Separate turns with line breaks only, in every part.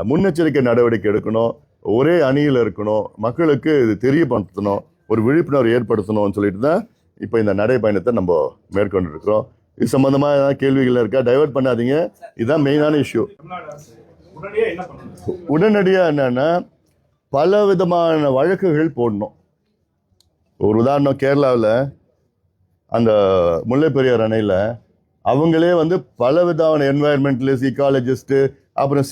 முன்னெச்சரிக்கை நடவடிக்கை எடுக்கணும், ஒரே அணியில் இருக்கணும், மக்களுக்கு இது தெரியப்படுத்தணும், ஒரு விழிப்புணர்வு ஏற்படுத்தணும்னு சொல்லிட்டு தான் இப்போ இந்த நடைப்பயணத்தை நம்ம மேற்கொண்டு இருக்கிறோம். இது சம்பந்தமாக ஏதாவது கேள்விகள் இருக்கா? டைவர்ட் பண்ணாதீங்க, இதுதான் மெயினான இஷ்யூ. உடனடியாக என்னன்னா பல விதமான வழக்குகள் போடணும். ஒரு உதாரணம், கேரளாவில் அந்த முல்லை பெரியார் அணையில் அவங்களே வந்து பல விதமான என்வாயர்மெண்டலிஸ்ட், இக்காலஜிஸ்ட்டு, அப்புறம்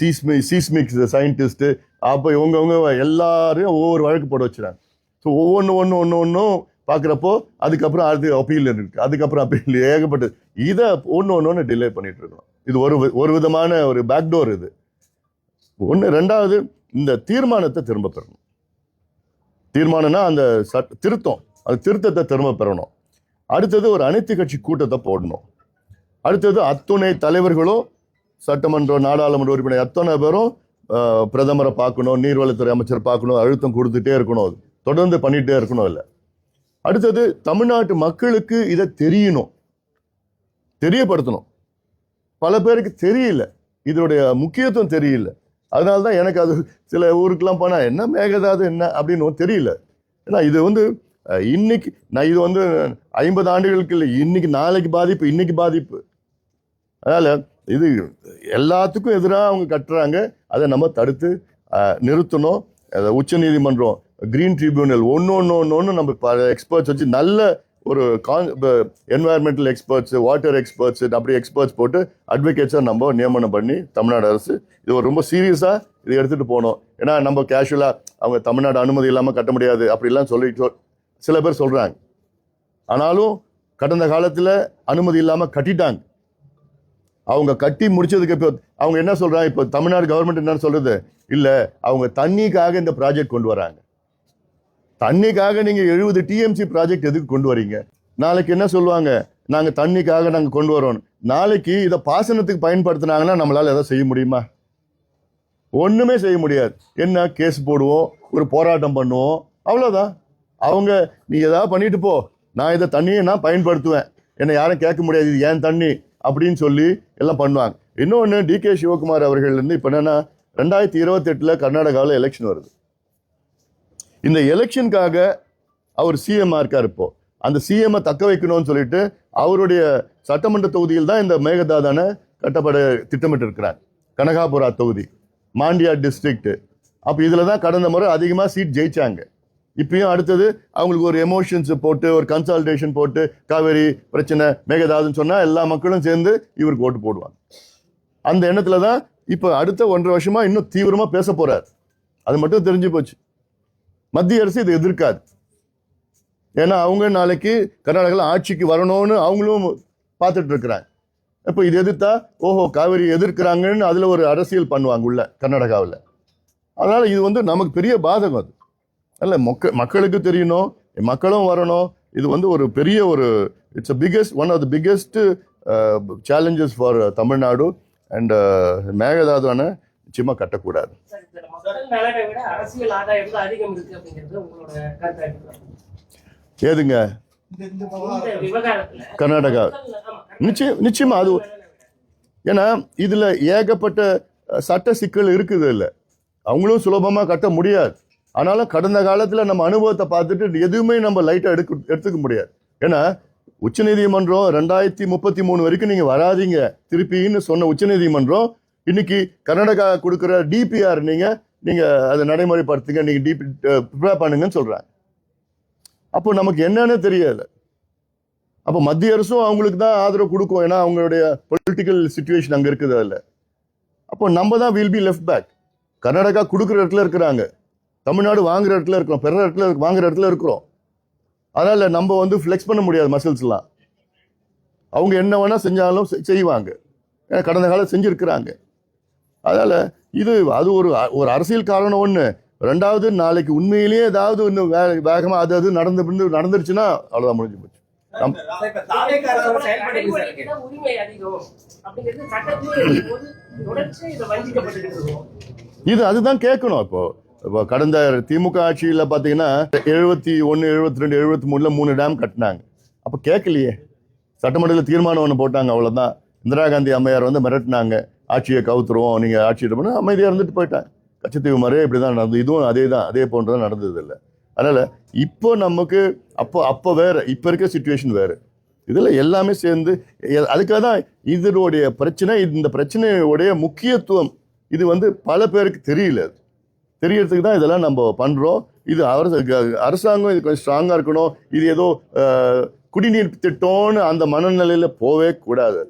சீஸ்மிக் சயின்டிஸ்ட்டு, அப்போ இவங்கவுங்க எல்லாரையும் ஒவ்வொரு வழக்கு போட வச்சுறாங்க. ஸோ ஒவ்வொன்றும் பார்க்குறப்போ அதுக்கப்புறம் அது அப்பீல் இருக்குது, அதுக்கப்புறம் அப்பீல் ஏகப்பட்டது. இதை ஒன்று டிலே பண்ணிட்டு இருக்கணும். இது ஒரு விதமான ஒரு பேக்டோர். இது ஒன்று. ரெண்டாவது, இந்த தீர்மானத்தை திரும்ப பெறணும். தீர்மானம்னா அந்த திருத்தம், அந்த திருத்தத்தை திரும்ப பெறணும். அடுத்தது ஒரு அனைத்து கட்சி கூட்டத்தை போடணும். அடுத்தது அத்துணை தலைவர்களும், சட்டமன்ற நாடாளுமன்ற உறுப்பினர் அத்தனை பேரும் பிரதமரை பார்க்கணும், நீர்வளத்துறை அமைச்சர் பார்க்கணும், அழுத்தம் கொடுத்துட்டே இருக்கணும், அது தொடர்ந்து பண்ணிகிட்டே இருக்கணும். இல்லை, அடுத்தது தமிழ்நாட்டு மக்களுக்கு இதை தெரியணும், தெரியப்படுத்தணும். பல பேருக்கு தெரியல, இதனுடைய முக்கியத்துவம் தெரியல. அதனால தான் எனக்கு அது சில ஊருக்கெல்லாம் போனால் என்ன மேகதாது என்ன அப்படின்னு தெரியல. ஏன்னா இது வந்து இன்னைக்கு நான் இது வந்து 50 ஆண்டுகளுக்கு இல்லை, இன்னைக்கு நாளைக்கு பாதிப்பு, இன்னைக்கு பாதிப்பு. அதனால் இது எல்லாத்துக்கும் எதிராக அவங்க கட்டுறாங்க. அதை நம்ம தடுத்து நிறுத்தணும். உச்ச நீதிமன்றம், கிரீன் ட்ரிபியூனல், ஒன்று நம்ம எக்ஸ்பர்ட்ஸ் வச்சு நல்ல ஒரு என்வாயர்மெண்டல் எக்ஸ்பர்ட்ஸ், வாட்டர் எக்ஸ்பர்ட்ஸ், அப்படி எக்ஸ்பர்ட்ஸ் போட்டு அட்வொகேட்ஸாக நம்ம நியமனம் பண்ணி தமிழ்நாடு அரசு இது ஒரு ரொம்ப சீரியஸாக இதை எடுத்துகிட்டு போகணும். ஏன்னா நம்ம கேஷுவலாக அவங்க தமிழ்நாடு அனுமதி இல்லாமல் கட்ட முடியாது அப்படிலாம் சொல்லிட்டு சில பேர் சொல்கிறாங்க. ஆனாலும் கடந்த காலத்தில் அனுமதி இல்லாமல் கட்டிட்டாங்க. அவங்க கட்டி முடிச்சதுக்கு இப்போ அவங்க என்ன சொல்கிறாங்க, இப்போ தமிழ்நாடு கவர்மெண்ட் என்ன சொல்கிறது, இல்லை அவங்க தண்ணிக்காக இந்த ப்ராஜெக்ட் கொண்டு வராங்க. தண்ணிக்காக நீங்கள் 70 டிஎம்சி ப்ராஜெக்ட் எதுக்கு கொண்டு வரீங்க? நாளைக்கு என்ன சொல்லுவாங்க, நாங்கள் தண்ணிக்காக நாங்கள் கொண்டு வரோம். நாளைக்கு இதை பாசனத்துக்கு பயன்படுத்தினாங்கன்னா நம்மளால் எதாவது செய்ய முடியுமா? ஒன்றுமே செய்ய முடியாது. என்ன கேஸ் போடுவோம், ஒரு போராட்டம் பண்ணுவோம், அவ்வளோதான். அவங்க நீ ஏதாவது பண்ணிட்டு போ, நான் இதை தண்ணியை நான் பயன்படுத்துவேன், என்னை யாரும் கேட்க முடியாது, இது ஏன் தண்ணி அப்படின்னு சொல்லி எல்லாம் பண்ணுவாங்க. இன்னொன்று, டிகே சிவகுமார் அவர்கள் இருந்து இப்போ என்னன்னா 2028 கர்நாடகாவில் எலெக்ஷன் வருது. இந்த எலெக்ஷனுக்காக அவர் சிஎம்மாக இருக்கார். இப்போ அந்த சிஎம்ஐ தக்க வைக்கணும்னு சொல்லிட்டு அவருடைய சட்டமன்ற தொகுதியில் தான் இந்த மேகதாதான கட்டப்பட திட்டமிட்டு இருக்கிறார். கனகாபுரா தொகுதி, மாண்டியா டிஸ்ட்ரிக்ட். அப்போ இதில் தான் கடந்த முறை அதிகமாக சீட் ஜெயிச்சாங்க. இப்பயும் அடுத்தது அவங்களுக்கு ஒரு எமோஷன்ஸ் போட்டு, ஒரு கன்சால்டேஷன் போட்டு, காவேரி பிரச்சனை மேகதாதுன்னு சொன்னால் எல்லா மக்களும் சேர்ந்து இவருக்கு ஓட்டு போடுவாங்க. அந்த எண்ணத்தில் தான் இப்போ அடுத்த 1.5 வருஷமா இன்னும் தீவிரமாக பேச போறார். அது மட்டும் தெரிஞ்சு போச்சு. மத்திய அரசு இதை எதிர்க்காது. ஏன்னா அவங்க நாளைக்கு கர்நாடகாவில் ஆட்சிக்கு வரணும்னு அவங்களும் பார்த்துட்டு இருக்கிறாங்க. இப்போ இது எதிர்த்தா ஓஹோ காவேரி எதிர்க்கிறாங்கன்னு அதில் ஒரு அரசியல் பண்ணுவாங்க உள்ள கர்நாடகாவில். அதனால இது வந்து நமக்கு பெரிய பாதகம். அது அல்ல, மக்களுக்கு தெரியணும், மக்களும் வரணும். இது வந்து ஒரு பெரிய ஒரு one of the biggest challenges for Tamil Nadu. And மேகதாதுவான நிச்சயமா கட்டக்கூடாது. ஏதுங்க கர்நாடகா நிச்சயமா அது. ஏன்னா இதுல ஏகப்பட்ட சட்ட சிக்கல் இருக்குது. இல்லை, அவங்களும் சுலபமா கட்ட முடியாது. ஆனாலும் கடந்த காலத்துல நம்ம அனுபவத்தை பார்த்துட்டு எதுவுமே நம்ம லைட்டா எடுத்துக்க முடியாது. ஏன்னா உச்சநீதிமன்றம் 2033 வரைக்கும் நீங்க வராதிங்க திருப்பின்னு சொன்ன உச்சநீதிமன்றம் இன்னைக்கு கர்நாடகா கொடுக்குற டிபிஆர் நீங்க அதை நடைமுறைப்படுத்துங்க, நீங்க டிபி ப்ரிப்பேர் பண்ணுங்கன்னு சொல்றாங்க. அப்போ நமக்கு என்னன்னு தெரியல. அப்போ மத்திய அரசும் அவங்களுக்கு தான் ஆதரவு கொடுக்கும், ஏன்னா அவங்களுடைய பொலிட்டிக்கல் சிச்சுவேஷன் அங்க இருக்குது. அதில் அப்போ நம்ம தான் will be left back. Karnataka கொடுக்குற இடத்துல இருக்கிறாங்க, தமிழ்நாடு வாங்குற இடத்துல இருக்கிறோம், பெற இடத்துல வாங்குற இடத்துல இருக்கிறோம். அதனால நம்ம வந்து ஃப்ளெக்ஸ் பண்ண முடியாது மசில்ஸ்லாம். அவங்க என்ன வேணா செஞ்சாலும் செய்வாங்க, ஏன்னா கடந்த காலம் செஞ்சிருக்கிறாங்க. அதனால அது ஒரு அரசியல் காரணம் ஒன்று. ரெண்டாவது, நாளைக்கு உண்மையிலேயே ஏதாவது இன்னும் வேகமா அது நடந்துருச்சுன்னா அவ்வளவுதான், முடிஞ்சு போச்சு. அதுதான் கேட்கணும். இப்போ கடந்த திமுக ஆட்சியில பாத்தீங்கன்னா 71, 72, 73 3 டேம் கட்டினாங்க. அப்ப கேட்கலையே, சட்டமன்றத்தில் தீர்மானம் ஒன்று போட்டாங்க, அவ்வளவுதான். இந்திரா காந்தி அம்மையார் வந்து மிரட்டினாங்க, ஆட்சியை கவுத்துருவோம், நீங்கள் ஆட்சியிட பண்ண அமைதியாக இருந்துட்டு போயிட்டேன். கச்சத்தீவு மாதிரியே இப்படி தான் நடந்தது, இதுவும் அதே போன்றதான் நடந்தது இல்லை. அதனால் இப்போ நமக்கு அப்போ வேறு, இப்போ இருக்க சுச்சுவேஷன் வேறு. இதில் எல்லாமே சேர்ந்து அதுக்காக தான் இதனுடைய பிரச்சனை, இந்த பிரச்சனையுடைய முக்கியத்துவம் இது பல பேருக்கு தெரியல. தெரியறதுக்கு தான் இதெல்லாம் நம்ம பண்ணுறோம். இது அரசாங்கம் இது கொஞ்சம் ஸ்ட்ராங்காக இருக்கணும். இது ஏதோ குடிநீர் திட்டம்னு அந்த மனநிலையில் போவே கூடாது.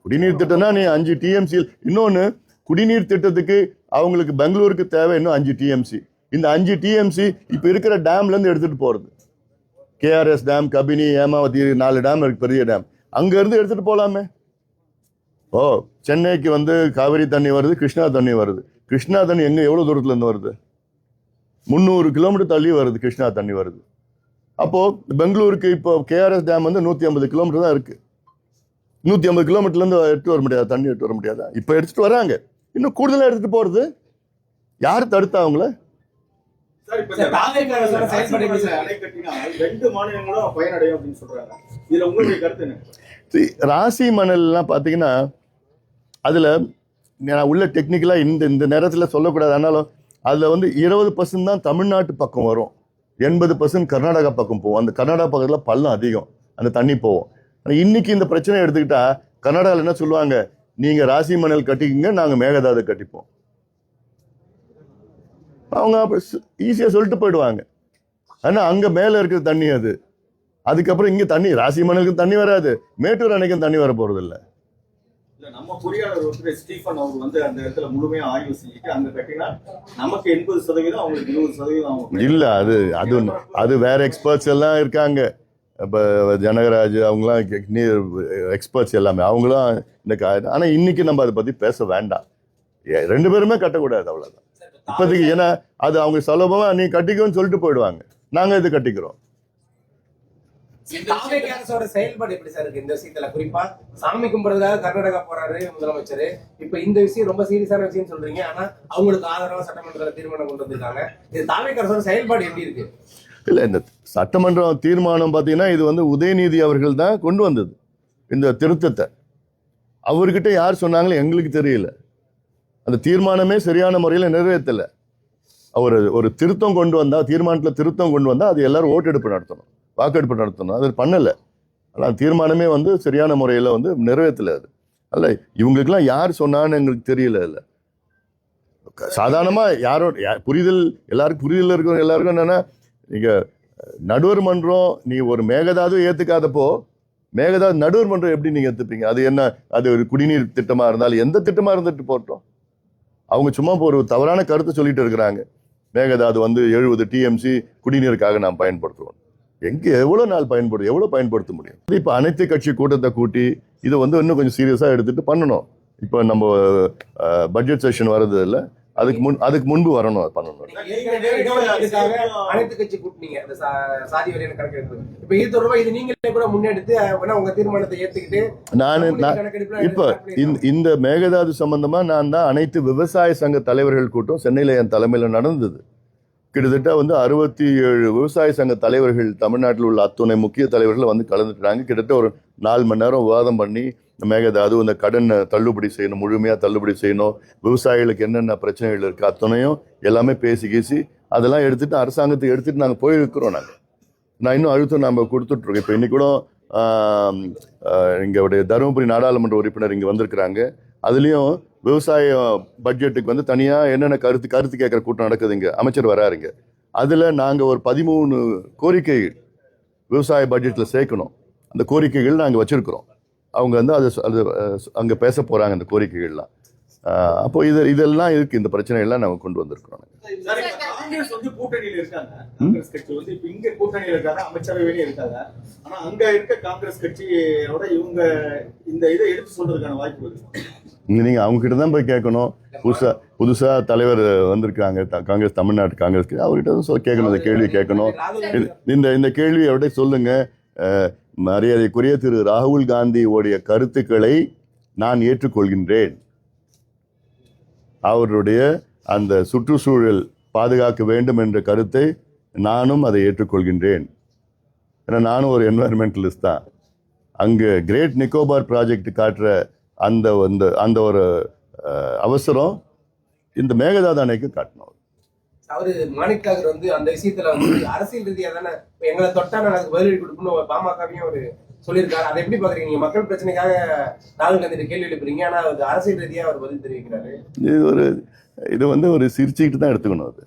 குடிநீர் திட்டம்னா நீ 5 TMC, இன்னொன்று குடிநீர் திட்டத்துக்கு அவங்களுக்கு பெங்களூருக்கு தேவை இன்னும் 5 TMC. இந்த 5 TMC இப்போ இருக்கிற டேம்லேருந்து எடுத்துகிட்டு போகிறது. KRS dam, Kabini, Hemavathi 4 dam இருக்கு, பெரிய டேம். அங்கேருந்து எடுத்துகிட்டு போகலாமே. சென்னைக்கு காவிரி தண்ணி வருது, கிருஷ்ணா தண்ணி வருது. கிருஷ்ணா தண்ணி எவ்வளோ தூரத்துலேருந்து வருது? 300 கிலோமீட்டர் தள்ளி வருது கிருஷ்ணா தண்ணி வருது. அப்போது பெங்களூருக்கு இப்போ KRS டேம் 150 கிலோமீட்டர் தான் இருக்குது. 150 கிலோமீட்டர்லேருந்து எடுத்து வர முடியாது, தண்ணி எடுத்து வர முடியாதா? இப்போ எடுத்துகிட்டு வராங்க, இன்னும் கூடுதலாக எடுத்துகிட்டு போகிறது. யார் தடுத்தா அவங்கள? ராசி மணல்லாம் பார்த்தீங்கன்னா அதில் உள்ள டெக்னிக்கலாக இந்த நேரத்தில் சொல்லக்கூடாது. ஆனாலும் அதில் 20% தான் தமிழ்நாட்டு பக்கம் வரும், 80% கர்நாடகா பக்கம் போகும். அந்த கர்நாடகா பக்கத்தில் பள்ளம் அதிகம், அந்த தண்ணி போகும். இன்னைக்கு இந்த பிரச்சனை எடுத்துக்கிட்டா கர்நாடகாவில் என்ன சொல்லுவாங்க, நீங்கள் ராசி மணல் கட்டிக்கிங்க, நாங்கள் மேகதாது கட்டிப்போம். அவங்க ஈஸியாக சொல்லிட்டு போயிடுவாங்க. ஆனால் அங்கே மேலே இருக்கிற தண்ணி அது. அதுக்கப்புறம் இங்கே தண்ணி, ராசி மணலுக்கும் தண்ணி வராது, மேட்டூர் அணைக்கும் தண்ணி வர போகிறது இல்லை.
நம்ம பொறியாளர் ஸ்டீஃபன் அவர் அந்த இடத்துல முழுமையா ஆய்வு செஞ்சுட்டு அங்க கட்டினா நமக்கு 80%, அவங்களுக்கு 20%
இல்லை. அது வேற எக்ஸ்பர்ட்ஸ் எல்லாம் இருக்காங்க. இப்போ ஜனகராஜ் அவங்களாம் நீர் எக்ஸ்பர்ட்ஸ் எல்லாமே, அவங்களும் இந்த ஆனால் இன்னைக்கு நம்ம அதை பற்றி பேச வேண்டாம். 2 பேருமே கட்டக்கூடாது, அவ்வளோதான் இப்போதைக்கு. ஏன்னா அது அவங்க சுலபமாக நீ கட்டிக்கோன்னு சொல்லிட்டு போயிடுவாங்க, நாங்கள் இது கட்டிக்கிறோம்.
செயல்பாடு எப்படி சார் இருக்கு இந்த விஷயத்துல? குறிப்பா சாமி கும்பிடுறதுக்காக கர்நாடகா போறாரு முதலமைச்சர். இப்ப இந்த விஷயம் ரொம்ப சீரியஸான விஷயம் சொல்றீங்க, ஆனா அவங்களுக்கு ஆதரவா சட்டமன்றத்துல தீர்மானம் கொண்டு வந்திருக்காங்க. இது தாவேகா அரசோட செயல்பாடு எப்படி இருக்கு?
இல்லை, இந்த சட்டமன்ற தீர்மானம் பார்த்தீங்கன்னா இது உதயநிதி அவர்கள் தான் கொண்டு வந்தது இந்த திருத்தத்தை. அவர்கிட்ட யார் சொன்னாங்களோ எங்களுக்கு தெரியல. அந்த தீர்மானமே சரியான முறையில் நிறைவேற்றலை. அவர் ஒரு திருத்தம் கொண்டு வந்தா, தீர்மானத்தில் திருத்தம் கொண்டு வந்தால் அது எல்லாரும் ஓட்டெடுப்பு நடத்தணும், வாக்கெடுப்பு நடத்தணும். அது பண்ணலை. ஆனால் தீர்மானமே சரியான முறையில் நிறைவேற்றலை. அது அல்ல, இவங்களுக்கெல்லாம் யார் சொன்னான்னு எங்களுக்கு தெரியல. இல்லை, சாதாரணமாக புரிதல் எல்லாருக்கும் புரிதல் இருக்கிற எல்லாருக்கும் என்னென்னா, நீங்கள் நடுவர் மன்றம் நீ ஒரு மேகதாது ஏற்றுக்காதப்போ மேகதாது நடுவர் மன்றம் எப்படி நீங்கள் ஏற்றுப்பீங்க? அது என்ன, அது ஒரு குடிநீர் திட்டமாக இருந்தாலும் எந்த திட்டமாக இருந்துட்டு போட்டோம். அவங்க சும்மா ஒரு தவறான கருத்தை சொல்லிட்டு இருக்கிறாங்க. மேகதாது 70 TMC குடிநீருக்காக நாம் பயன்படுத்துவோம். எவ்வளோ நாள் எவ்வளோ பயன்படுத்த முடியும்? இப்போ அனைத்து கட்சி கூட்டத்தை கூட்டி இதை இன்னும் கொஞ்சம் சீரியஸாக எடுத்துகிட்டு பண்ணணும். இப்போ நம்ம பட்ஜெட் செஷன் வர்றது இல்லை, அதுக்கு முன்பு வரணும், பண்ணணும்.
அனைத்து கட்சி கூட்டணிங்க சாதி வரையான கணக்கெடுப்பு. இப்ப இது தொடர்பா இது நீங்களே கூட முன்னெடுத்து உங்க தீர்மானத்தை ஏத்துக்கிட்டு
இப்போ இந்த மேகதாது சம்பந்தமா நான் தான் அனைத்து விவசாய சங்க தலைவர்கள் கூட்டம் சென்னையில என் தலைமையில நடந்தது. கிட்டத்தட்ட 67 விவசாய சங்க தலைவர்கள், தமிழ்நாட்டில் உள்ள அத்துணை முக்கிய தலைவர்கள் கலந்துட்டாங்க. கிட்டத்தட்ட ஒரு 4 மணி நேரம் விவாதம் பண்ணி மேகதாது இந்த கடனை தள்ளுபடி செய்யணும், முழுமையாக தள்ளுபடி செய்யணும், விவசாயிகளுக்கு என்னென்ன பிரச்சனைகள் இருக்குது அத்தனையும் எல்லாமே பேசி அதெல்லாம் எடுத்துகிட்டு அரசாங்கத்துக்கு எடுத்துகிட்டு நாங்கள் போயிருக்கிறோம். நான் இன்னும் அழுத்தம் நம்ம கொடுத்துட்ருக்கோம். இப்போ இன்னைக்கு கூட இங்கே தருமபுரி நாடாளுமன்ற உறுப்பினர் இங்கே வந்திருக்கிறாங்க. அதுலேயும் விவசாய பட்ஜெட்டுக்கு தனியாக என்னென்ன கருத்து கேட்குற கூட்டம் நடக்குது, இங்கே அமைச்சர் வராருங்க. அதில் நாங்கள் ஒரு 13 கோரிக்கைகள் விவசாய பட்ஜெட்டில் சேர்க்கணும். அந்த கோரிக்கைகள் நாங்கள் வச்சுருக்கிறோம். அவங்க அது அங்கே பேச போகிறாங்க அந்த கோரிக்கைகள்லாம். அப்போ இதெல்லாம் இருக்குது, இந்த பிரச்சனைகள்லாம் நம்ம கொண்டு வந்திருக்கிறோம்.
காங்கிரஸ் கூட்டணியில் இருக்காங்க, காங்கிரஸ் கட்சி இப்ப இங்க கூட்டணியில் இருக்காங்க, அமைச்சரவையிலே இருக்காங்க. ஆனா அங்க இருக்க காங்கிரஸ் கட்சியோட இவங்க இந்த இதை எடுத்து சொல்றதுக்கான வாய்ப்பு இருக்கு.
நீங்க அவங்க கிட்ட தான் போய் கேட்கணும். புதுசா தலைவர் வந்திருக்காங்க காங்கிரஸ், தமிழ்நாட்டு காங்கிரஸ், அவர்கிட்ட கேட்கணும், இந்த கேள்வி கேட்கணும். இந்த கேள்வி அவர்கிட்ட சொல்லுங்க. மரியாதைக்குரிய திரு ராகுல் காந்தியோடைய கருத்துக்களை நான் ஏற்றுக்கொள்கின்றேன். அவருடைய அந்த சுற்றுச்சூழல் பாதுகாக்க வேண்டும் என்ற கருத்தை நானும் அதை ஏற்றுக்கொள்கின்றேன். ஏன்னா நானும் ஒரு என்வாயர்மெண்டலிஸ்ட் தான். அங்கே கிரேட் நிக்கோபார் ப்ராஜெக்ட் காட்டுற அந்த ஒரு அவசரம் இந்த மேகதாது அணைக்கு காட்டணும்.
அவரு மாணிக் தாகூர் வந்து அந்த விஷயத்துல வந்து அரசியல் ரீதியா தானே எங்களை தொட்டா நான் அதுக்கு பதிலடி கொடுக்கணும் பாமகவையும் அவரு சொல்லியிருக்காரு. அதை எப்படி பாக்குறீங்க? நீங்க மக்கள் பிரச்சனைக்காக ராகுல் காந்தி கேள்வி எழுப்புறீங்க, ஆனா அது அரசியல் ரீதியா அவர் பதில் தெரிவிக்கிறாரு.
இது வந்து ஒரு சிரிச்சுக்கிட்டு தான் எடுத்துக்கணும். அது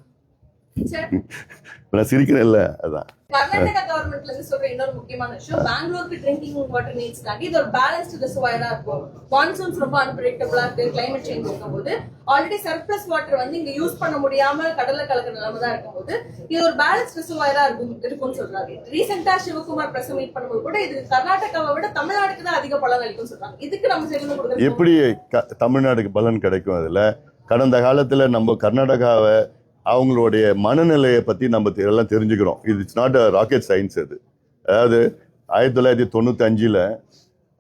நான் சிரிக்கிறேன்ல, அதான்.
கர்நாடகா கவர்மெண்ட்ல இருந்து சொல்ற இன்னொரு முக்கியமான விஷயம், பெங்களூருக்கு ட்ரிங்கிங் வாட்டர் நீட்ஸ் காண்டி இது ஒரு பேலன்ஸ்ட் ரிசர்வாயரா இருக்கும். மான்சூன்ஸ் ரொம்ப அன்பிரடிக்டபிளா இருக்கு, கிளைமேட் சேஞ்ச் இருக்கும்போது ஆல்ரெடி சர்ப்ளஸ் வாட்டர் வந்து இங்க யூஸ் பண்ண முடியாம கடல்ல கலக்கிற நிலைமை தான் இருக்கும்போது இது ஒரு பேலன்ஸ்ட் ரிசர்வாயரா இருக்கும்னு சொல்றாரு. ரீசெண்டா சிவகுமார் பிரஸ் மீட் பண்ணும்போது கூட இது கர்நாடகாவை விட தமிழ்நாட்டுக்கு தான் அதிக பலன் அளிக்கும் சொல்றாங்க. இதுக்கு நம்ம செய்யணும் கொடுக்குறது
எப்படி தமிழ்நாடுக்கு பலன் கிடைக்கும்? அதுல கடந்த காலத்துல நம்ம கர்நாடகாவை அவங்களுடைய மனநிலையை பற்றி நம்ம எல்லாம் தெரிஞ்சுக்கிறோம். இது it's not a rocket science. அது அதாவது 1995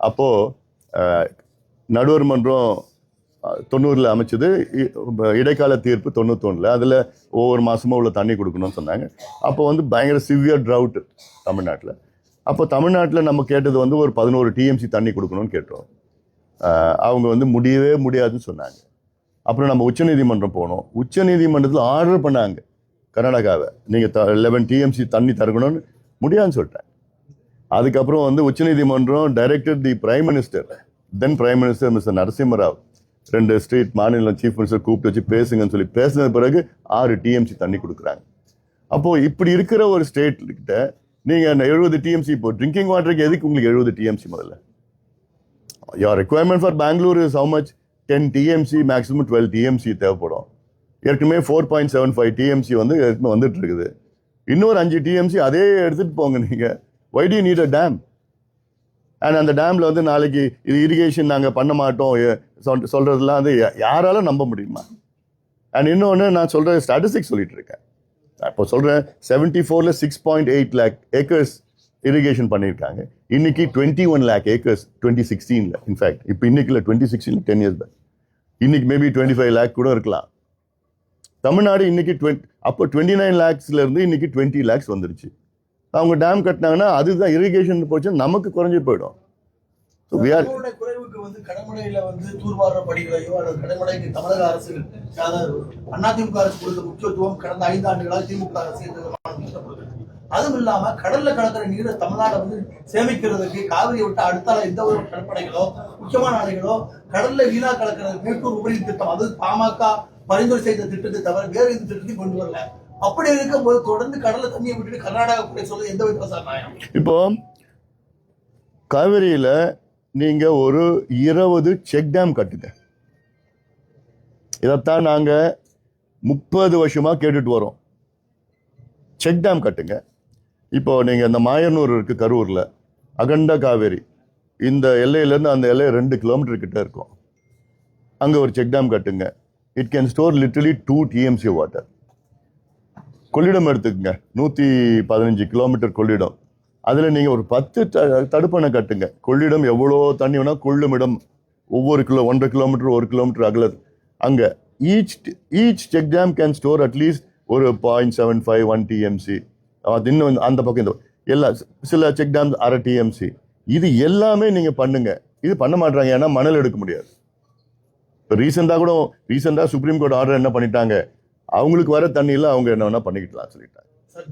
அப்போது நடுவர் மன்றம் 90 அமைச்சது, இடைக்கால தீர்ப்பு 91. அதில் ஒவ்வொரு மாதமும் உள்ள தண்ணி கொடுக்கணும்னு சொன்னாங்க. அப்போ வந்து பயங்கர சிவியர் ட்ரவுட் தமிழ்நாட்டில். அப்போ தமிழ்நாட்டில் நம்ம கேட்டது வந்து ஒரு 11 டிஎம்சி தண்ணி கொடுக்கணும்னு கேட்டோம். அவங்க வந்து முடியவே முடியாதுன்னு சொன்னாங்க. அப்புறம் நம்ம உச்சநீதிமன்றம் போனோம். உச்சநீதிமன்றத்தில் ஆர்டர் பண்ணாங்க கர்நாடகாவை, நீங்கள் 11 டிஎம்சி தண்ணி தரக்கணும்னு, முடியாதுன்னு சொல்லிட்டேன். அதுக்கப்புறம் வந்து உச்சநீதிமன்றம் directed the prime minister, then prime minister mister Narasimha Rao, 2 state மாநிலம் சீஃப் மினிஸ்டர் கூப்பிட்டு வச்சு பேசுங்கன்னு சொல்லி பேசின பிறகு 6 டிஎம்சி தண்ணி கொடுக்குறாங்க. அப்போது இப்படி இருக்கிற ஒரு ஸ்டேட் கிட்ட நீங்கள் 70 டிஎம்சி, இப்போ ட்ரிங்கிங் வாட்டருக்கு எதுக்கு உங்களுக்கு 70 டிஎம்சி? முதல்ல your requirement for Bangalore is how much? 10 TMC, maximum 12 TMC தேவைப்படும். ஏற்கனவே 4.75 டிஎம்சி வந்து ஏற்கனவே வந்துட்டு இருக்குது. இன்னொரு 5 டிஎம்சி அதே எடுத்துகிட்டு போங்க நீங்கள். Why do you need a dam? And அந்த டேமில் வந்து நாளைக்கு இது இரிகேஷன் நாங்கள் பண்ண மாட்டோம் சொல்கிறதுலாம் வந்து யாராலும் நம்ப முடியுமா? அண்ட் இன்னொன்று நான் சொல்கிற ஸ்டாட்டிஸ்டிக்ஸ் சொல்லிட்டு இருக்கேன். இப்போ சொல்கிறேன், 74ல் 6.8 lakh ஏக்கர்ஸ் இரிகேஷன் பண்ணியிருக்காங்க. இன்னைக்கு 21 lakh ஏக்கர்ஸ் 2016. இன்ஃபேக்ட் இப்போ இன்னைக்கு இல்லை, 2016, 10 years பேக். இன்னைக்கு மேபி 25 lakh கூட இருக்கலாம். தமிழ்நாடு இன்னைக்கு அப்போ 29 lakhsல இருந்து இன்னைக்கு 20 lakhs வந்துருச்சு. அவங்க டேம் கட்டினாங்கன்னா அதுதான் இரிகேஷன் போச்சு, நமக்கு குறைஞ்சி போயிடும்.
குறைவுக்கு வந்து கடமடையில வந்து தூர்வார பணிகளையோ அல்லது கடமடைக்கு தமிழக அரசு அதிமுக அரசு கொடுத்த முக்கியத்துவம் கடந்த 5 ஆண்டுகளாக திமுக அரசு. அதுவும் இல்லாம கடல்ல கலக்கிற நீரை தமிழ்நாடு வந்து சேமிக்கிறதுக்கு காவிரியை விட்டு அடுத்தால எந்த ஒரு கடற்படைகளோ முக்கியமான அணைகளோ கடல்ல வீணா கலக்கிறது மேட்டூர் உபரி திட்டம், அது பாமக பரிந்துரை செய்த திட்டத்தை தவிர வேறு எந்த திட்டத்தையும் கொண்டு வரல. அப்படி இருக்கும் போது தொடர்ந்து கடல்ல தண்ணியை விட்டுட்டு கர்நாடகா கூட சொல்றது எந்த விதமான நியாயம்?
இப்போ காவிரியில நீங்க ஒரு 20 செக் டேம் கட்டுங்க. இதைத்தான் நாங்க 30 வருஷமா கேட்டுட்டு வரோம். செக் டேம் கட்டுங்க. இப்போ நீங்க இந்த மாயனூர் இருக்கு கரூர்ல, அகண்ட காவேரி, இந்த எல்லையிலேருந்து அந்த எல்லை 2 கிலோமீட்டர் கிட்ட இருக்கும். அங்க ஒரு செக் டேம் கட்டுங்க. It can store literally 2 TMC water. Kollidam எடுத்துக்கங்க, 115 கிலோமீட்டர் கொள்ளிடம். அதில் நீங்கள் ஒரு 10 தடுப்பணை கட்டுங்க. கொள்ளிடம் எவ்வளோ தண்ணி வேணால் கொள்ளுமிடம், ஒவ்வொரு 1.5 கிலோமீட்டர் 1 கிலோமீட்டர் அகலது. அங்கே each check dam can store at least ஒரு 0.75 1 டிஎம்சி. அது இன்னும் அந்த பக்கம் இந்த எல்லா சில செக் டேம் 1/2 டிஎம்சி. இது எல்லாமே நீங்கள் பண்ணுங்க. இது பண்ண மாட்டாங்க, ஏன்னா மணல் எடுக்க முடியாது. இப்போ ரீசெண்டாக சுப்ரீம் கோர்ட் ஆர்டர் என்ன பண்ணிட்டாங்க, அவங்களுக்கு வர தண்ணியில் அவங்க என்ன வேணா பண்ணிக்கிட்டலாம் சொல்லிட்டாங்க.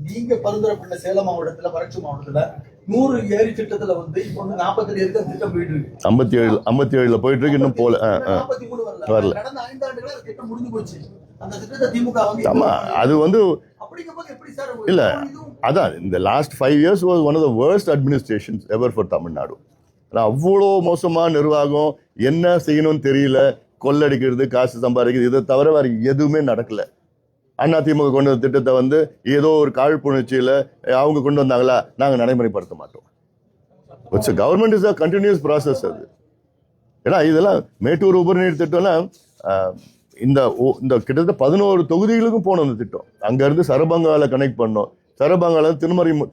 நீங்க பரிந்துரை பண்ண சேலம் மாவட்டத்துல, வறட்சி மாவட்டத்துல 100 ஏரி திட்டத்துல வந்து இப்போ 47 ஏரி திட்டம் போயிட்டு இருக்கு.
57 போயிட்டு இருக்கு, இன்னும் போல
43 வரல. கடந்த 5 ஆண்டுகளா திட்டம் முடிஞ்சு போச்சு. அந்த திட்டத்தை திமுக வந்து
ஆமா, அது வந்து
அப்படிங்கும்போது எப்படி சார்
இல்ல, அதான் இந்த last 5 years was one of the worst administrations ever for Tamil Nadu. அவ்வளோ மோசமான நிர்வாகம், என்ன செய்யணும்னு தெரியல, கொள்ளடிக்கிறது, காசு சம்பாதிக்கிறது, இதை தவிர வேற எதுவுமே நடக்கல. அதிமுக கொண்டு வந்த திட்டத்தை வந்து ஏதோ ஒரு காழ்ப்புணர்ச்சியில அவங்க கொண்டு வந்தாங்களா, நாங்கள் நடைமுறைப்படுத்த மாட்டோம். It's government is a continuous process. அது ஏன்னா இதெல்லாம் மேட்டூர் உபரிநீர் திட்டம்லாம் இந்த கிட்டத்தட்ட 11 தொகுதிகளுக்கும் போகணும் அந்த திட்டம். அங்கேருந்து சரபங்காவில் கனெக்ட் பண்ணணும், சரபங்கால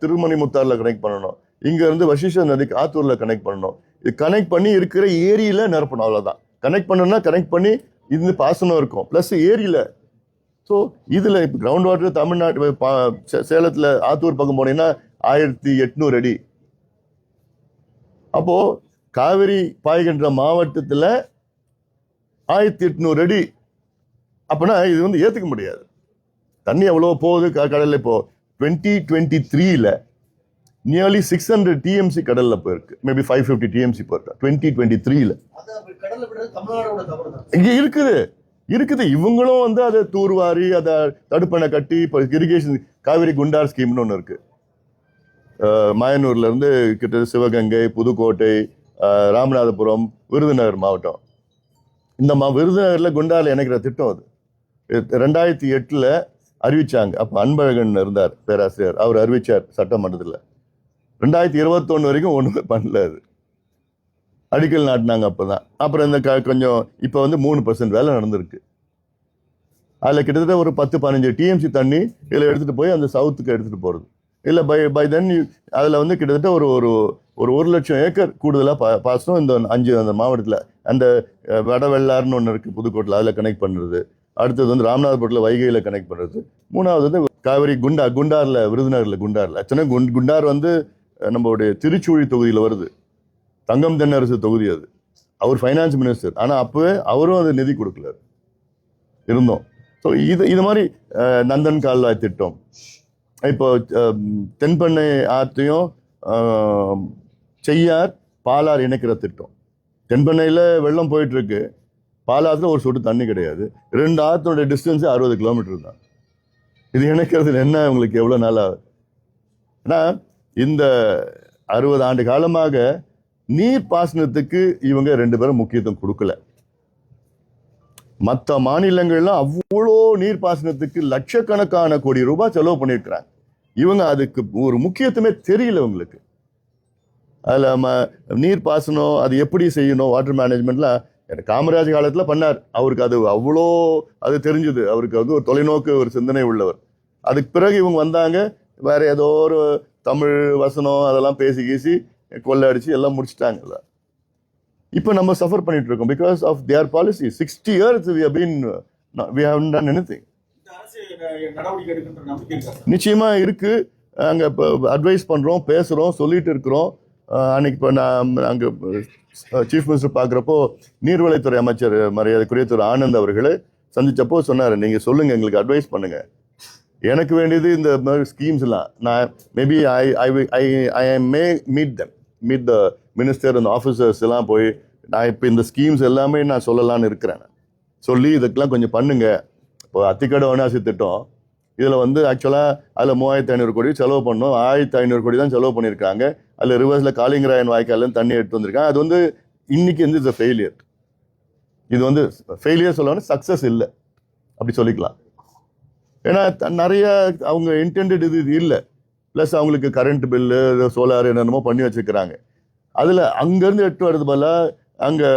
திருமணிமுத்தாரில் கனெக்ட் பண்ணணும், இங்கேருந்து வசிஷ்ட நதிக்கு ஆத்தூரில் கனெக்ட் பண்ணணும். இது கனெக்ட் பண்ணி இருக்கிற ஏரியில் நிரப்பணும், அவ்வளோதான். கனெக்ட் பண்ணணும்னா கனெக்ட் பண்ணி இது பாசனம் இருக்கும், ப்ளஸ் ஏரியில். ஸோ இதில் இப்போ கிரவுண்ட் வாட்டர் தமிழ்நாட்டு சேலத்தில் ஆத்தூர் பக்கம் போனீங்கன்னா 1800 அடி. அப்போது காவிரி பாய்கின்ற மாவட்டத்தில் 1800 அடி. அப்படின்னா இது வந்து ஏற்றுக்க முடியாது. தண்ணி எவ்வளோ போகுது கடலில். இப்போ 2023 நியர்லி 600 டிஎம்சி கடல்ல போயிருக்கு. மேபி 550 டிஎம்சி போயிருக்கு 2023.
அதை அப்படி கடல்ல விடுறது தமிழ்நாடோட தவறு தான்.
இங்க இருக்குது. இவங்களும் வந்து அதை தூர்வாரி அதை தடுப்பணை கட்டி இப்போ இரிகேஷன் காவிரி குண்டார் ஸ்கீம்னு ஒன்று இருக்கு. மாயனூர்ல இருந்து கிட்ட சிவகங்கை, புதுக்கோட்டை, ராமநாதபுரம், விருதுநகர் மாவட்டம். இந்த விருதுநகர்ல குண்டாரில் இணைக்கிற திட்டம் அது 2008 அறிவிச்சாங்க. அப்போ அன்பழகன் இருந்தார் பேராசிரியர், அவர் அறிவிச்சார் சட்டமன்றத்தில். 2021 வரைக்கும் ஒன்றுமே பண்ணல. அது அடிக்கல் நாட்டினாங்க அப்போதான். அப்புறம் இந்த கொஞ்சம் இப்போ வந்து 3% வேலை நடந்திருக்கு. அதில் கிட்டத்தட்ட ஒரு 10-15 டிஎம்சி தண்ணி இதில் எடுத்துகிட்டு போய் அந்த சவுத்துக்கு எடுத்துகிட்டு போகிறது. இல்லை பை தென் அதில் வந்து கிட்டத்தட்ட ஒரு ஒரு ஒரு 1 லட்சம் ஏக்கர் கூடுதலாக பாசனம் இந்த 5 அந்த மாவட்டத்தில். அந்த வடவெள்ளார்னு ஒன்று இருக்குது புதுக்கோட்டையில், அதில் கனெக்ட் பண்ணுறது. அடுத்தது வந்து ராமநாதபுரத்தில் வைகையில் கனெக்ட் பண்ணுறது. 3வது வந்து காவிரி குண்டாரில், விருதுநகரில் குண்டாரில். ஆக்சுவலாக குண்டார் வந்து நம்மளுடைய திருச்சூழி தொகுதியில் வருது. தங்கம் தென்னரசு தொகுதி அது. அவர் ஃபைனான்ஸ் மினிஸ்டர். ஆனால் அப்போவே அவரும் அது நிதி கொடுக்கல இருந்தோம். ஸோ இது மாதிரி நந்தன் கால்வாய் திட்டம், இப்போ தென்பெண்ணை ஆற்றையும் செய்யார் பாலார் இணைக்கிற திட்டம். தென்பெண்ணையில் வெள்ளம் போயிட்டு இருக்கு, பாலாத்துல ஒரு சொட்டு தண்ணி கிடையாது. 2 ஆற்றோட டிஸ்டன்ஸு 60 கிலோமீட்டர் தான். இது இணைக்கிறதுல என்ன உங்களுக்கு எவ்வளோ நாள் ஆகுது? ஏன்னா இந்த 60 ஆண்டு காலமாக நீர் பாசனத்துக்கு இவங்க 2 பேரும் முக்கியத்துவம் கொடுக்கல. மற்ற மாநிலங்கள்லாம் அவ்வளோ நீர் பாசனத்துக்கு லட்சக்கணக்கான கோடி ரூபாய் செலவு பண்ணியிருக்கிறாங்க. இவங்க அதுக்கு ஒரு முக்கியத்துவமே தெரியல இவங்களுக்கு. அதில் நீர் பாசனம் அது எப்படி செய்யணும், வாட்டர் மேனேஜ்மெண்ட்லாம் காமராஜ் காலத்தில் பண்ணார். அவருக்கு அது அவ்வளோ அது தெரிஞ்சுது. அவருக்கு வந்து ஒரு தொலைநோக்கு ஒரு சிந்தனை உள்ளவர். அதுக்கு பிறகு இவங்க வந்தாங்க, வேற ஏதோ ஒரு தமிழ் வசனம் அதெல்லாம் பேசி கொள்ளை அடிச்சு எல்லாம் முடிச்சுட்டாங்கல்ல. இப்போ நம்ம சஃபர் பண்ணிட்டு இருக்கோம் because of their policy. 60 years we haven't done anything.
இந்த அரசு நடவடிக்கை எடுக்கின்ற நம்பிக்கை இருக்கா சார்?
நிச்சயமா இருக்கு. அங்கே இப்போ அட்வைஸ் பண்ணுறோம், பேசுகிறோம், சொல்லிட்டு இருக்கிறோம். அன்னைக்கு இப்போ நான் அங்கே சீஃப் மினிஸ்டர் பார்க்குறப்போ நீர்வளத்துறை அமைச்சர் மரியாதைக்குரிய திரு ஆனந்த் அவர்களை சந்திச்சப்போ சொன்னார், நீங்கள் சொல்லுங்கள், எங்களுக்கு அட்வைஸ் பண்ணுங்க. எனக்கு வேண்டியது இந்த மாதிரி ஸ்கீம்ஸ்லாம் நான் maybe I May meet the minister அந்த ஆஃபீஸர்ஸ் எல்லாம் போய் நான் இப்போ இந்த ஸ்கீம்ஸ் எல்லாமே நான் சொல்லலான்னு இருக்கிறேன். சொல்லி இதுக்கெல்லாம் கொஞ்சம் பண்ணுங்க. இப்போ அத்திக்கடை வனாசி திட்டம் இதில் வந்து ஆக்சுவலாக அதில் 3500 கோடி செலவு பண்ணோம். 1500 கோடி தான் செலவு பண்ணியிருக்காங்க. அதில் ரிவர்ஸில் காளிங்கராயன் வாய்க்காலில் தண்ணி எடுத்து வந்திருக்காங்க. அது வந்து இன்னைக்கு வந்து இட்ஸ் ஃபெயிலியர். இது வந்து ஃபெயிலியர் சொல்லணும், சக்ஸஸ் இல்லை அப்படி சொல்லிக்கலாம். ஏன்னா நிறைய அவங்க இன்டெண்டட் இது இல்லை. ப்ளஸ் அவங்களுக்கு கரண்ட் பில்லு, சோலார் என்னென்னமோ பண்ணி வச்சுருக்கிறாங்க. அதில் அங்கேருந்து எட்டு வரது போல அங்கே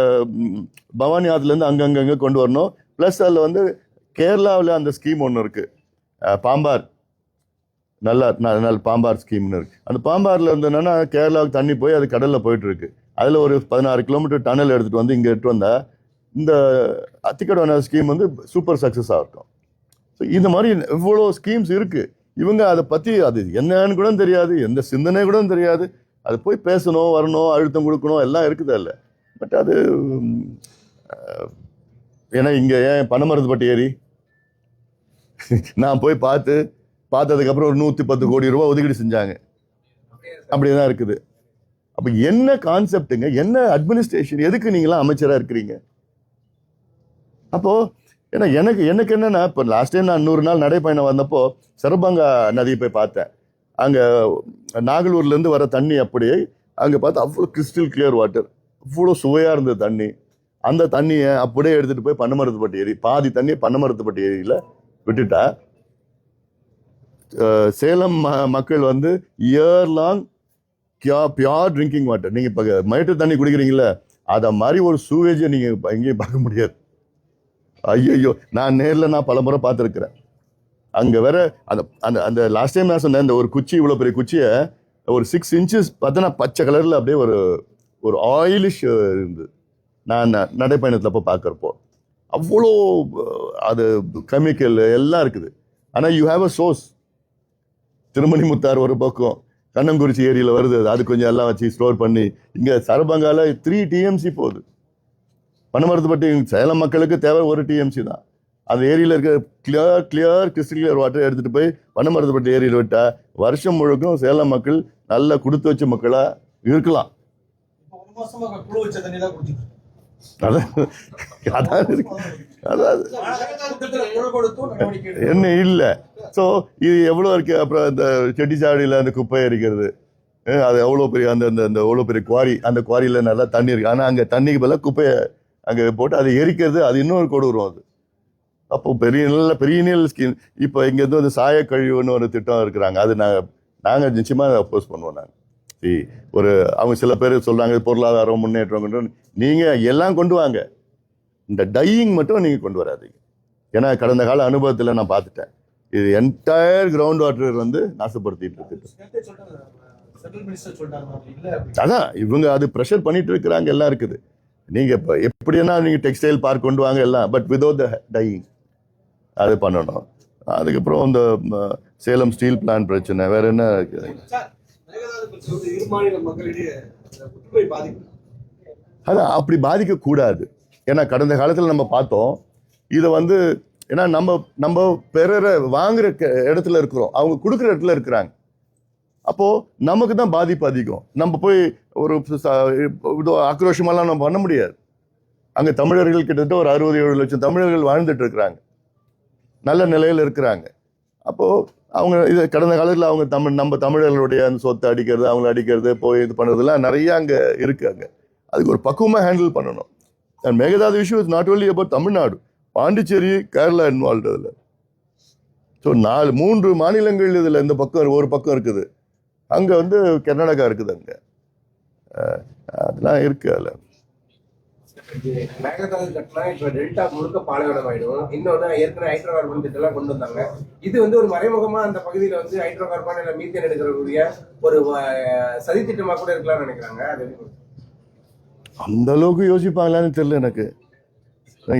பவானி ஆற்றுலேருந்து அங்கங்கே கொண்டு வரணும். ப்ளஸ் அதில் வந்து கேரளாவில் அந்த ஸ்கீம் ஒன்று இருக்குது, பாம்பார், நல்ல பாம்பார் ஸ்கீம்னு இருக்குது. அந்த பாம்பாரில் வந்து என்னென்னா கேரளாவுக்கு தண்ணி போய் அது கடலில் போயிட்டுருக்கு. அதில் ஒரு 16 கிலோமீட்டர் டனல் எடுத்துகிட்டு வந்து இங்கே எடுத்துகிட்டு வந்தால் இந்த அத்திக்கடை ஸ்கீம் வந்து சூப்பர் சக்ஸஸாக இருக்கும். ஸோ இந்த மாதிரி இவ்வளோ ஸ்கீம்ஸ் இருக்குது. இவங்க அதை பற்றி அது என்னன்னு கூட தெரியாது, எந்த சிந்தனை கூட தெரியாது. அது போய் பேசணும், வரணும், அழுத்தம் கொடுக்கணும், எல்லாம் இருக்குது இல்லை. பட் அது ஏன்னா இங்கே ஏன் பனைமரத்துப்பட்டி ஏரி நான் போய் பார்த்ததுக்கப்புறம் ஒரு 110 கோடி ரூபாய் ஒதுக்கீடு செஞ்சாங்க. அப்படிதான் இருக்குது. அப்போ என்ன கான்செப்டுங்க, என்ன அட்மினிஸ்ட்ரேஷன், எதுக்கு நீங்களாம் அமைச்சராக இருக்கிறீங்க? அப்போது ஏன்னா எனக்கு என்னென்னா, இப்போ லாஸ்ட் டைம் நான் 100 நாள் நடைப்பயணம் வந்தப்போ சரபங்கா நதியை போய் பார்த்தேன். அங்கே நாகலூர்லேருந்து வர தண்ணி அப்படியே அங்கே பார்த்தா அவ்வளோ கிறிஸ்டல் கிளியர் வாட்டர், அவ்வளோ சுவையாக இருந்தது தண்ணி. அந்த தண்ணியை அப்படியே எடுத்துகிட்டு போய் பனைமரத்துப்பட்டி ஏரி, பாதி தண்ணியை பனைமரத்துப்பட்டி ஏரியில் விட்டுட்டா சேலம் மக்கள் வந்து year long pure drinking water. நீங்கள் இப்போ மயிட்டு தண்ணி குடிக்கிறீங்களே, அதை மாதிரி ஒரு சூவேஜை நீங்கள் எங்கேயும் பார்க்க முடியாது. ஐயோ, நான் நேரில் பல முறை பார்த்துருக்குறேன். அங்கே வேற அந்த அந்த லாஸ்ட் டைம் நான் சொன்னேன், இந்த ஒரு குச்சி, இவ்வளோ பெரிய குச்சியை ஒரு 6 inches பார்த்தோன்னா பச்சை கலரில் அப்படியே ஒரு ஆயிலிஷ் இருந்தது. நான் நடைப்பயணத்தில் அப்போ பார்க்குறப்போ அவ்வளோ அது கெமிக்கல் எல்லாம் இருக்குது. ஆனால் யூ ஹேவ் அ சோர்ஸ். திருமணி முத்தார் ஒரு பக்கம், கண்ணங்குறிச்சி ஏரியில் வருது, அது கொஞ்சம் எல்லாம் வச்சு ஸ்டோர் பண்ணி. இங்கே சரபங்கால 3 TMC போகுது பனமரத்துப்பட்டி சேலம் மக்களுக்கு தேவை ஒரு டிஎம்சி தான். அந்த ஏரியில் இருக்க கிறிஸ்டல் கிளியர் வாட்டர் எடுத்துகிட்டு போய் பனமரத்துப்பட்டி ஏரியில் விட்டால் வருஷம் முழுக்கும் சேலம் மக்கள் நல்லா கொடுத்து வச்ச மக்களாக இருக்கலாம்.
இப்போ 1 மாசமா குழு வச்ச தண்ணி தான் குடிச்சிட்டு
அதான் அதான் இருக்கு. அதாவது
குழு கொடுத்தும் நடவடிக்கை எடுக்கணும்.
என்ன இல்லை. ஸோ இது எவ்வளோ இருக்கு. அப்புறம் இந்த செட்டிச்சாவடியில் அந்த குப்பை எரிக்கிறது, அது எவ்வளோ பெரிய அந்த அந்த அந்த எவ்வளோ பெரிய குவாரி, அந்த குவாரியில் நல்லா தண்ணி இருக்குது. ஆனால் அங்கே தண்ணிக்கு பதிலாக குப்பையை அங்கே போட்டு அதை எரிக்கிறது, அது இன்னொரு கொடூரம் அது. அப்போ பெரிய ஸ்கீம். இப்போ இங்கேருந்து வந்து சாய கழிவுன்னு ஒரு திட்டம் இருக்கிறாங்க. அது நாங்கள் நிச்சயமாக அப்போஸ் பண்ணுவோம். நாங்கள் ஒரு அவங்க சில பேர் சொல்கிறாங்க பொருளாதாரம் முன்னேற்றம் கொண்டு, நீங்கள் எல்லாம் கொண்டு வாங்க, இந்த டையிங் மட்டும் நீங்கள் கொண்டு வராதீங்க. ஏன்னா கடந்த கால அனுபவத்தில் நான் பார்த்துட்டேன், இது என்டையர் கிரவுண்ட் வாட்டர் வந்து நாசப்படுத்திட்டு இருக்கு.
நேத்தே சொல்லிட்டாங்க, சென்ட்ரல் மினிஸ்டர் சொல்லிட்டாங்க அப்படி இல்லை அப்படி.
அதான் இவங்க அது ப்ரெஷர் பண்ணிட்டு இருக்கிறாங்க. எல்லாம் இருக்குது. நீங்கள் இப்போ எப்படின்னா நீங்கள் டெக்ஸ்டைல் பார்க் கொண்டு வாங்க எல்லாம், பட் வித்வுட் த டையிங் அது பண்ணணும். அதுக்கப்புறம் இந்த சேலம் ஸ்டீல் பிளான்ட் பிரச்சனை வேற என்ன இருக்குது.
இரு மாநில மக்களிடையே புற்றுநோய் பாதிப்பு
அதான் அப்படி பாதிக்கக்கூடாது. ஏன்னா கடந்த காலத்தில் நம்ம பார்த்தோம் இதை வந்து, ஏன்னா நம்ம பெற வாங்குற இடத்துல இருக்கிறோம், அவங்க கொடுக்குற இடத்துல இருக்கிறாங்க. அப்போது நமக்கு தான் பாதிப்பு அதிகம். நம்ம போய் ஒரு ஆக்ரோஷமெல்லாம் நம்ம பண்ண முடியாது. அங்கே தமிழர்கள் கிட்டத்தட்ட ஒரு 60-70 லட்சம் தமிழர்கள் வாழ்ந்துட்டு இருக்கிறாங்க, நல்ல நிலையில் இருக்கிறாங்க. அப்போது அவங்க இது கடந்த காலத்தில் அவங்க நம்ம தமிழர்களுடைய அந்த சொத்தை அடிக்கிறது, அவங்கள அடிக்கிறது, போய் இது பண்ணுறதுலாம் நிறைய அங்கே இருக்குது. அங்கே அதுக்கு ஒரு பக்குவமாக ஹேண்டில் பண்ணணும். And Mekedatu issue is not only about Tamil Nadu, Pondicherry, Kerala involve அதில். ஸோ 3 மாநிலங்கள் இதில் இந்த பக்கம் ஒரு பக்கம் இருக்குது, அங்கே வந்து கர்நாடகா இருக்குது, அங்கே அதெல்லாம் இருக்குது. அதில்
மேகதாது கட்டினா இப்ப டெல்டா முழுக்க பாலைவனம் ஆயிடும். இன்னொன்னு ஏற்கனவே ஹைட்ரோ கார்பன் திட்டம் கொண்டு வந்தாங்க. இது வந்து ஒரு மறைமுகமா அந்த பகுதியில வந்து ஹைட்ரோ கார்பன் இல்ல மீத்தேன் எடுக்கக்கூடிய ஒரு சதி திட்டமா கூட இருக்கலாம்னு நினைக்கிறாங்க. அது
அந்த அளவுக்கு யோசிப்பாங்களான்னு தெரியல எனக்கு.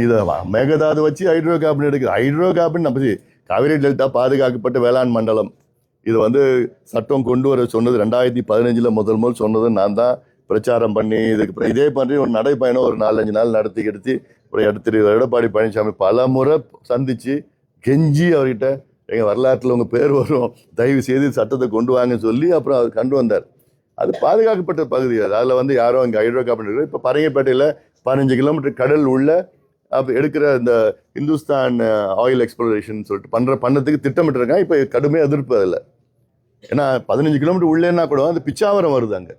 இதை மேகதாது வச்சு ஹைட்ரோ கார்பன் எடுக்குது. ஹைட்ரோ கார்பன் நம்ம காவிரி டெல்டா பாதுகாக்கப்பட்ட வேளாண் மண்டலம், இது வந்து சட்டம் கொண்டு வர சொன்னது 2015 முதல் சொன்னது நான் தான் பிரச்சாரம் பண்ணி, இதுக்கு இதே மாதிரி ஒரு நடைப்பயணம் ஒரு 4-5 நாள் நடத்தி திரு எடப்பாடி பழனிசாமி பல முறை சந்திச்சு கெஞ்சி அவர்கிட்ட எங்கள் வரலாற்றில் உங்கள் பேர் வரும், தயவு செய்து சட்டத்தை கொண்டு வாங்கன்னு சொல்லி அப்புறம் அவர் கொண்டு வந்தார். அது பாதுகாக்கப்பட்ட பகுதி. அதில் வந்து யாரும் இங்கே ஹைட்ரோ கார்பன் இருக்குது. இப்போ பரங்கிப்பேட்டையில் 15 கிலோமீட்டர் கடல் உள்ள அப்போ எடுக்கிற இந்த இந்துஸ்தான் ஆயில் எக்ஸ்ப்ளோரேஷன் சொல்லிட்டு பண்ணதுக்கு திட்டமிட்டுருக்காங்க. இப்போ கடுமையாக எதிர்ப்பு அதில். ஏன்னா 15 கிலோமீட்டர் உள்ளேன்னா கூட அந்த பிச்சாவரம் வருது, அங்கே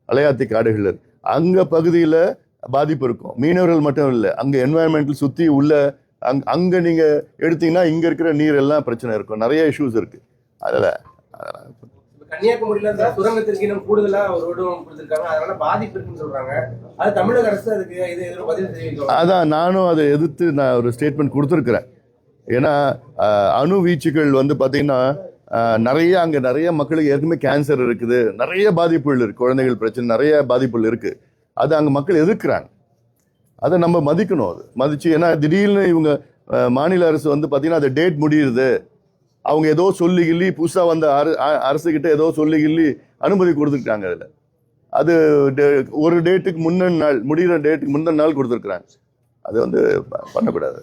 அலையாத்தி காடுகள் அங்கே பகுதியில் பாதிப்பு இருக்கும். மீனவர்கள் மட்டும் இல்லை, அங்கே என்வாயன்மெண்டல் சுற்றி உள்ள அங்கே நீங்கள் எடுத்தீங்கன்னா இங்கே இருக்கிற நீர் எல்லாம் பிரச்சனை இருக்கும், நிறைய இஷ்யூஸ் இருக்குது. அதில்
கன்னியாகுமரியில இருந்தா சுரங்கத்திற்கு இன்னும் கூடுதலா ஒரு வடிவம் கொடுத்திருக்காங்க, அதனால பாதிப்பு இருக்குன்னு சொல்றாங்க. அது தமிழக அரசு அதுக்கு இது பதில் தெரிவிக்கும்.
அதான் நானும் அதை எதிர்த்து நான் ஒரு ஸ்டேட்மெண்ட் கொடுத்துருக்குறேன். ஏன்னா அணு வீச்சுகள் வந்து பார்த்தீங்கன்னா அங்கே நிறைய மக்களுக்கு ஏற்கனவே கேன்சர் இருக்குது, நிறைய பாதிப்புகள் இருக்குது, குழந்தைகள் பிரச்சனை நிறைய பாதிப்புகள் இருக்குது. அது அங்கே மக்கள் எதிர்க்கிறாங்க. அதை நம்ம மதிக்கணும். அது மதிச்சு, ஏன்னா திடீர்னு இவங்க மாநில அரசு வந்து பார்த்தீங்கன்னா அது டேட் முடியுது, அவங்க ஏதோ சொல்லி கிள்ளி புதுசாக வந்த அரசுக்கிட்ட ஏதோ சொல்லி கிள்ளி அனுமதி கொடுத்துருக்காங்க. அதில் அது ஒரு டேட்டுக்கு முந்தின நாள், முடிகிற டேட்டுக்கு முந்தின நாள் கொடுத்துருக்குறாங்க. அது வந்து பண்ணக்கூடாது.